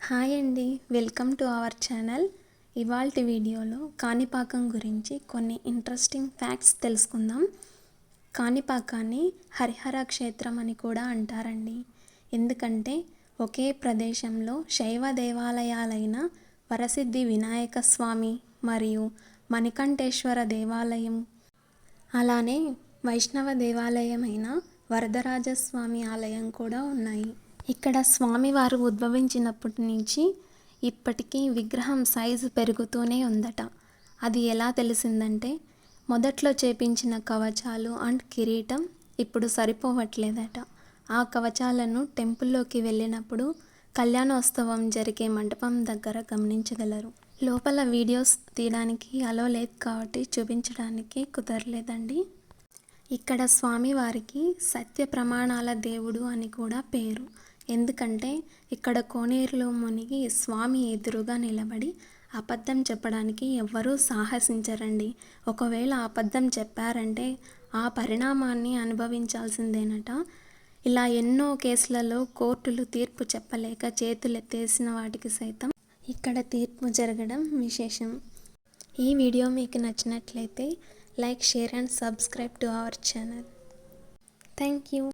Hi అండి, welcome to our channel. ఇవాల్టి వీడియోలో కాణిపాకం గురించి కొన్ని ఇంట్రెస్టింగ్ ఫ్యాక్ట్స్ తెలుసుకుందాం. కాణిపాకాన్ని హరిహర క్షేత్రం అని కూడా అంటారండి. ఎందుకంటే ఒకే ప్రదేశంలో శైవ దేవాలయాలైన వరసిద్ధి వినాయక స్వామి మరియు మణికంఠేశ్వర దేవాలయం, అలానే వైష్ణవ దేవాలయమైన వరదరాజస్వామి ఆలయం కూడా ఉన్నాయి. ఇక్కడ స్వామివారు ఉద్భవించినప్పటి నుంచి ఇప్పటికీ విగ్రహం సైజు పెరుగుతూనే ఉందట. అది ఎలా తెలిసిందంటే మొదట్లో చేపించిన కవచాలు అండ్ కిరీటం ఇప్పుడు సరిపోవట్లేదట. ఆ కవచాలను టెంపుల్లోకి వెళ్ళినప్పుడు కళ్యాణోత్సవం జరిగే మండపం దగ్గర గమనించగలరు. లోపల వీడియోస్ తీయడానికి అలో లేదు కాబట్టి చూపించడానికి కుదరలేదండి. ఇక్కడ స్వామివారికి సత్య ప్రమాణాల దేవుడు అని కూడా పేరు. ఎందుకంటే ఇక్కడ కోనేరులో మునిగి స్వామి ఎదురుగా నిలబడి అబద్ధం చెప్పడానికి ఎవ్వరూ సాహసించరండి. ఒకవేళ అబద్ధం చెప్పారంటే ఆ పరిణామాన్ని అనుభవించాల్సిందేనట. ఇలా ఎన్నో కేసులలో కోర్టులు తీర్పు చెప్పలేక చేతులెత్తేసిన వాటికి సైతం ఇక్కడ తీర్పు జరగడం విశేషం. ఈ వీడియో మీకు నచ్చినట్లయితే like, share and subscribe to our channel. Thank you.